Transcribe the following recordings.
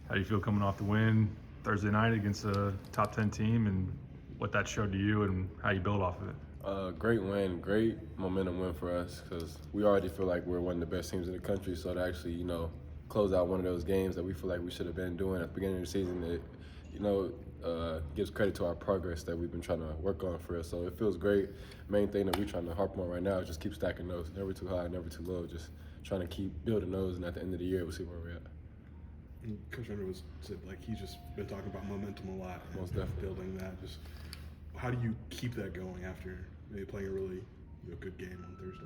How do you feel coming off the win Thursday night against a top 10 team and what that showed to you and how you build off of it? Great win, great momentum win for us because we already feel like we're one of the best teams in the country. So to actually, close out one of those games that we feel like we should have been doing at the beginning of the season, it, gives credit to our progress that we've been trying to work on for us. So it feels great. Main thing that we're trying to harp on right now is just keep stacking those, never too high, never too low. Just trying to keep building those, and at the end of the year, we'll see where we're at. And Coach Renner said like he's just been talking about momentum a lot and Most definitely. building that. Just how do you keep that going after maybe playing a really good game on Thursday?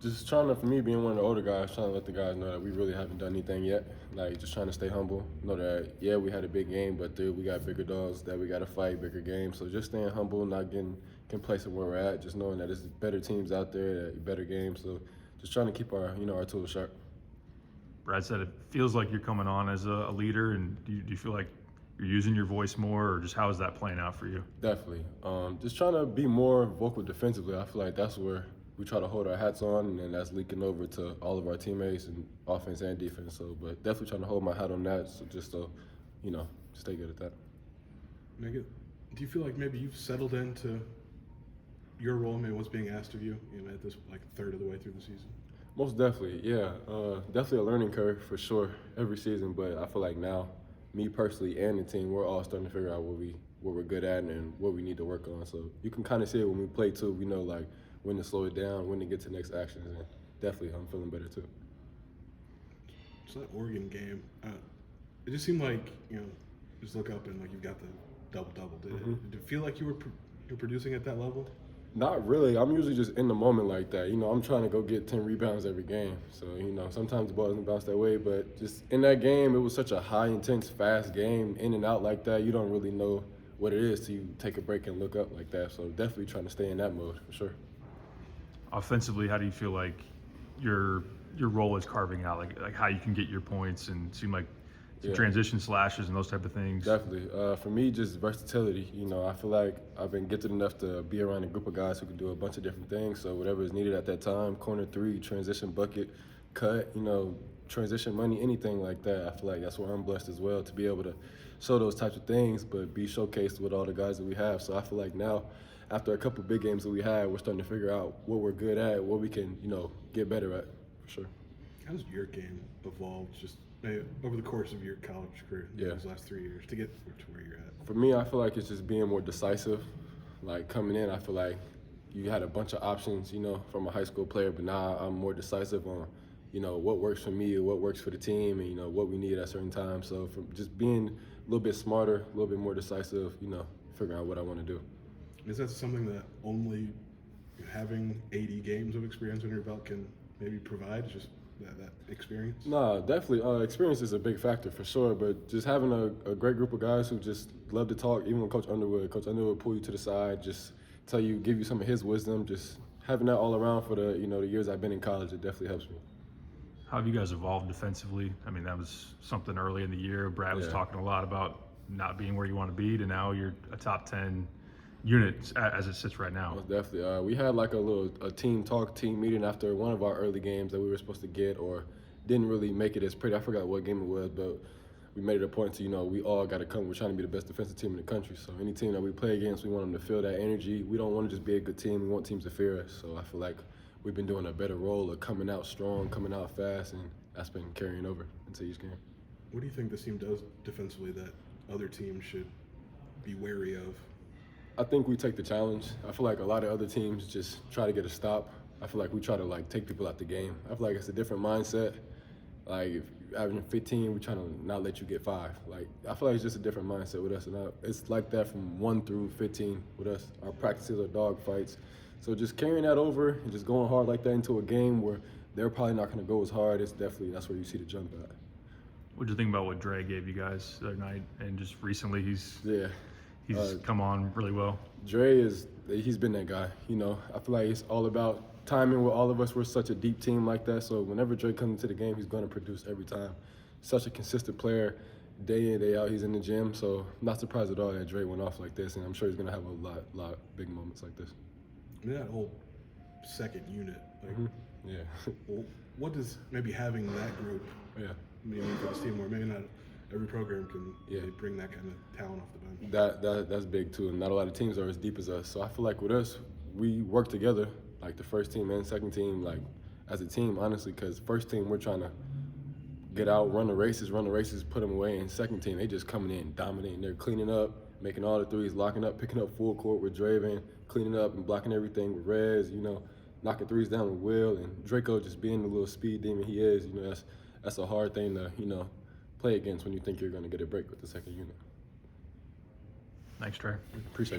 Just trying to, for me, being one of the older guys, trying to let the guys know that we really haven't done anything yet. Like, just trying to stay humble. Know that, yeah, we had a big game, but dude, we got bigger dogs that we got to fight, bigger games. So just staying humble, not getting complacent where we're at, just knowing that there's better teams out there, better games. So just trying to keep our, our tools sharp. Brad said it feels like you're coming on as a leader, and do you feel like you're using your voice more, or just how is that playing out for you? Definitely. Just trying to be more vocal defensively. I feel like that's where we try to hold our hats on, and then that's leaking over to all of our teammates and offense and defense. So, but definitely trying to hold my hat on that, so just so, stay good at that. Do you feel like maybe you've settled into your role, maybe what's being asked of you, at this like third of the way through the season? Most definitely, yeah. Definitely a learning curve for sure every season, but I feel like now, me personally and the team, we're all starting to figure out what we're good at and what we need to work on. So you can kind of see it when we play too. We know like when to slow it down, when to get to next actions, and definitely I'm feeling better too. So that Oregon game, it just seemed like just look up and like you've got the double. Did it feel like you're producing at that level? Not really. I'm usually just in the moment like that. I'm trying to go get 10 rebounds every game. So, sometimes the ball doesn't bounce that way. But just in that game, it was such a high, intense, fast game, in and out like that. You don't really know what it is till you take a break and look up like that. So definitely trying to stay in that mode for sure. Offensively, how do you feel like your role is carving out, like how you can get your points and seem like some transition slashes and those type of things? Definitely. For me, just versatility. I feel like I've been gifted enough to be around a group of guys who can do a bunch of different things. So whatever is needed at that time, corner three, transition bucket, cut, transition money, anything like that. I feel like that's where I'm blessed as well, to be able to show those types of things, but be showcased with all the guys that we have. So I feel like now, after a couple big games that we had, we're starting to figure out what we're good at, what we can, get better at, for sure. How's your game evolved just over the course of your college career, these last 3 years, to get to where you're at? For me, I feel like it's just being more decisive. Like coming in, I feel like you had a bunch of options, from a high school player, but now I'm more decisive on, what works for me, what works for the team, and, what we need at certain times. So from just being a little bit smarter, a little bit more decisive, figuring out what I want to do. Is that something that only having 80 games of experience under your belt can maybe provide, just that experience? No, definitely. Experience is a big factor for sure, but just having a great group of guys who just love to talk, even with Coach Underwood pull you to the side, just give you some of his wisdom, just having that all around for the years I've been in college, it definitely helps me. How have you guys evolved defensively? I mean, that was something early in the year. Brad was talking a lot about not being where you want to be, to now you're a top 10 unit as it sits right now. Most definitely. We had like a team talk, team meeting after one of our early games that we were supposed to get or didn't really make it as pretty. I forgot what game it was, but we made it a point to, we all got to come. We're trying to be the best defensive team in the country. So any team that we play against, we want them to feel that energy. We don't want to just be a good team. We want teams to fear us. So I feel like we've been doing a better role of coming out strong, coming out fast, and that's been carrying over into each game. What do you think this team does defensively that other teams should be wary of? I think we take the challenge. I feel like a lot of other teams just try to get a stop. I feel like we try to take people out the game. I feel like it's a different mindset. Like if you're averaging 15, we're trying to not let you get 5. I feel like it's just a different mindset with us, and it's like that from 1 through 15 with us. Our practices are dog fights. So just carrying that over and just going hard like that into a game where they're probably not going to go as hard, that's where you see the jump at. What did you think about what Dre gave you guys the other night, and just recently he's come on really well? He's been that guy. I feel like it's all about timing with all of us. We're such a deep team like that. So whenever Dre comes into the game, he's going to produce every time. Such a consistent player, day in, day out. He's in the gym. So not surprised at all that Dre went off like this. And I'm sure he's going to have a lot big moments like this. I mean, that whole second unit, Yeah. Well, what does maybe having that group mean for this team, or maybe not every program can Yeah. really bring that kind of talent off the bench. That's big too. And not a lot of teams are as deep as us. So I feel like with us, we work together, like the first team and second team, like as a team, honestly. Because first team we're trying to get out, run the races, put them away. And second team, they just coming in, dominating. They're cleaning up, making all the threes, locking up, picking up full court with Draven, cleaning up and blocking everything with Rez. You know, knocking threes down with Will, and Draco just being the little speed demon he is. You know, that's a hard thing to play against when you think you're going to get a break with the second unit. Thanks, Trey. Appreciate it.